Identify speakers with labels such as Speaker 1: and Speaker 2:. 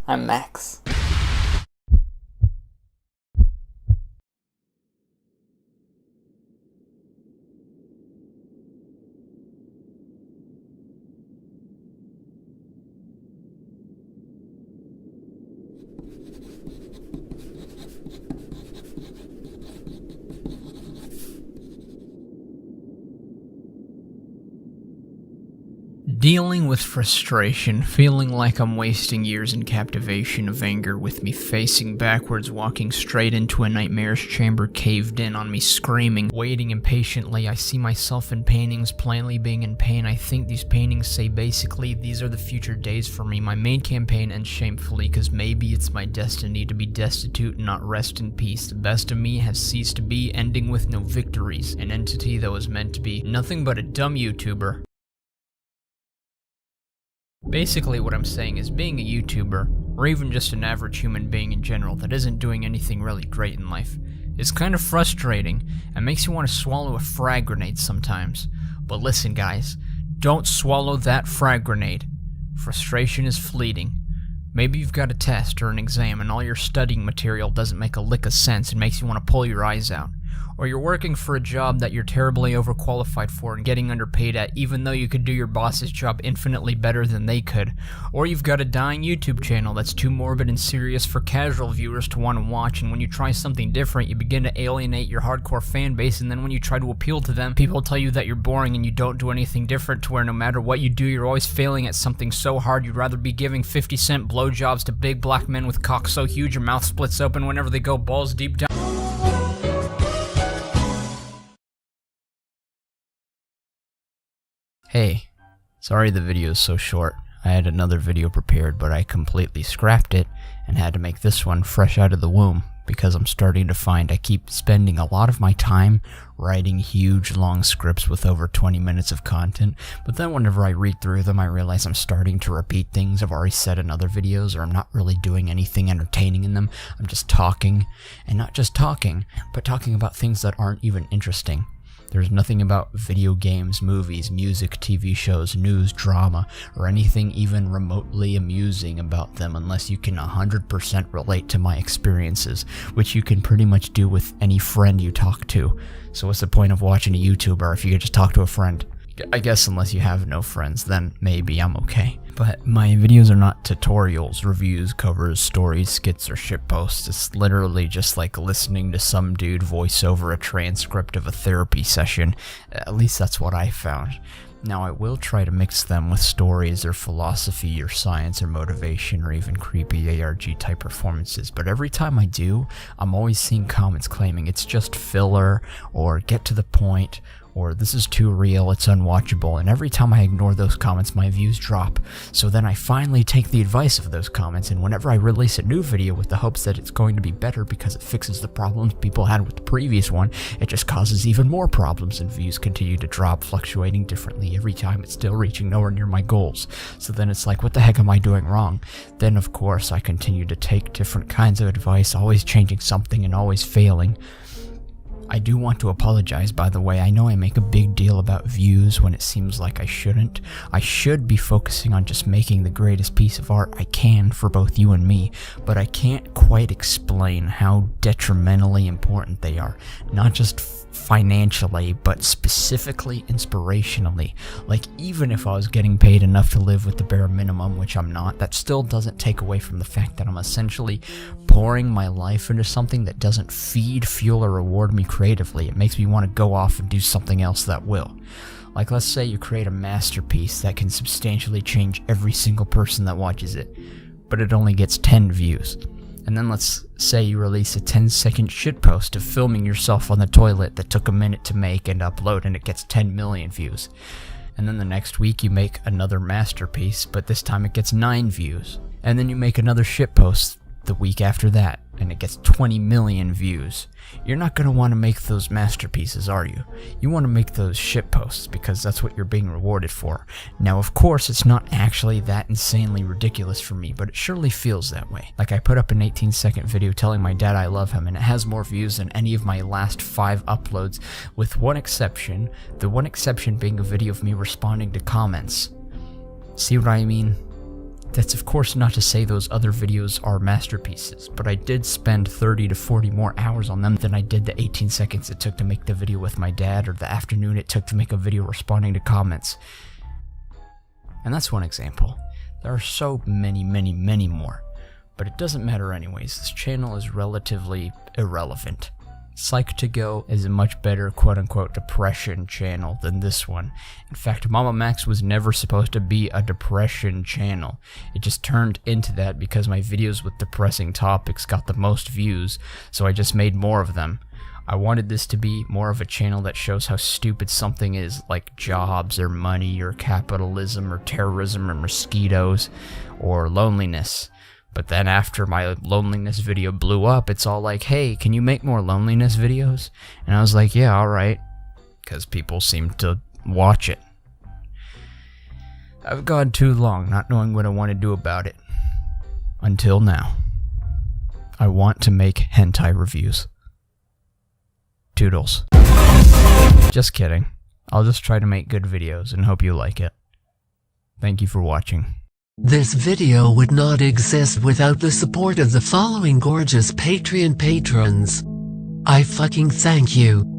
Speaker 1: I'm Max.
Speaker 2: Dealing with frustration, feeling like I'm wasting years in captivation of anger with me facing backwards, walking straight into a nightmarish chamber caved in on me screaming, waiting impatiently. I see myself in paintings, plainly being in pain. I think these paintings say basically, these are the future days for me. My main campaign ends shamefully, cause maybe it's my destiny to be destitute and not rest in peace. The best of me has ceased to be, ending with no victories. An entity that was meant to be nothing but a dumb YouTuber. Basically what I'm saying is being a YouTuber, or even just an average human being in general that isn't doing anything really great in life, is kind of frustrating and makes you want to swallow a frag grenade sometimes. But listen guys, don't swallow that frag grenade. Frustration is fleeting. Maybe you've got a test or an exam and all your studying material doesn't make a lick of sense and makes you want to pull your eyes out. Or you're working for a job that you're terribly overqualified for and getting underpaid at even though you could do your boss's job infinitely better than they could. Or you've got a dying YouTube channel that's too morbid and serious for casual viewers to want to watch, and when you try something different you begin to alienate your hardcore fan base, and then when you try to appeal to them, people tell you that you're boring and you don't do anything different, to where no matter what you do you're always failing at something so hard you'd rather be giving 50-cent blowjobs to big black men with cocks so huge your mouth splits open whenever they go balls deep down. Hey, sorry the video is so short. I had another video prepared, but I completely scrapped it and had to make this one fresh out of the womb because I'm starting to find I keep spending a lot of my time writing huge long scripts with over 20 minutes of content, but then whenever I read through them I realize I'm starting to repeat things I've already said in other videos, or I'm not really doing anything entertaining in them. I'm just talking, and not just talking, but talking about things that aren't even interesting. There's nothing about video games, movies, music, TV shows, news, drama, or anything even remotely amusing about them unless you can 100% relate to my experiences, which you can pretty much do with any friend you talk to. So what's the point of watching a YouTuber if you could just talk to a friend? I guess unless you have no friends, then maybe I'm okay. But my videos are not tutorials, reviews, covers, stories, skits, or shitposts. It's literally just like listening to some dude voice over a transcript of a therapy session. At least that's what I found. Now I will try to mix them with stories or philosophy or science or motivation or even creepy ARG type performances, but every time I do, I'm always seeing comments claiming it's just filler, or get to the point, or this is too real, it's unwatchable, and every time I ignore those comments my views drop. So then I finally take the advice of those comments, and whenever I release a new video with the hopes that it's going to be better because it fixes the problems people had with the previous one, it just causes even more problems and views continue to drop, fluctuating differently every time. It's still reaching nowhere near my goals. So then it's like, what the heck am I doing wrong? Then of course I continue to take different kinds of advice, always changing something and always failing. I do want to apologize, by the way. I know I make a big deal about views when it seems like I shouldn't. I should be focusing on just making the greatest piece of art I can for both you and me, but I can't quite explain how detrimentally important they are. Not just financially, but specifically inspirationally. Like, even if I was getting paid enough to live with the bare minimum, which I'm not, that still doesn't take away from the fact that I'm essentially pouring my life into something that doesn't feed, fuel, or reward me creatively. It makes me want to go off and do something else that will. Like, let's say you create a masterpiece that can substantially change every single person that watches it, but it only gets 10 views. And then let's say you release a 10-second shitpost of filming yourself on the toilet that took a minute to make and upload, and it gets 10 million views. And then the next week you make another masterpiece, but this time it gets 9 views. And then you make another shitpost the week after that, and it gets 20 million views. You're not going to want to make those masterpieces, are you? You want to make those shitposts because that's what you're being rewarded for. Now, of course, it's not actually that insanely ridiculous for me, but it surely feels that way. Like, I put up an 18-second video telling my dad I love him, and it has more views than any of my last 5 uploads, with one exception, the one exception being a video of me responding to comments. See what I mean? That's of course not to say those other videos are masterpieces, but I did spend 30 to 40 more hours on them than I did the 18 seconds it took to make the video with my dad or the afternoon it took to make a video responding to comments. And that's one example. There are so many more, but it doesn't matter anyways. This channel is relatively irrelevant. Psych2Go is a much better quote-unquote depression channel than this one. In fact, Mama Max was never supposed to be a depression channel. It just turned into that because my videos with depressing topics got the most views, so I just made more of them. I wanted this to be more of a channel that shows how stupid something is, like jobs or money or capitalism or terrorism or mosquitoes or loneliness. But then after my loneliness video blew up, it's all like, hey, can you make more loneliness videos? And I was like, yeah, alright. Because people seem to watch it. I've gone too long not knowing what I want to do about it. Until now. I want to make hentai reviews. Toodles. Just kidding. I'll just try to make good videos and hope you like it. Thank you for watching.
Speaker 1: This video would not exist without the support of the following gorgeous Patreon patrons. I fucking thank you.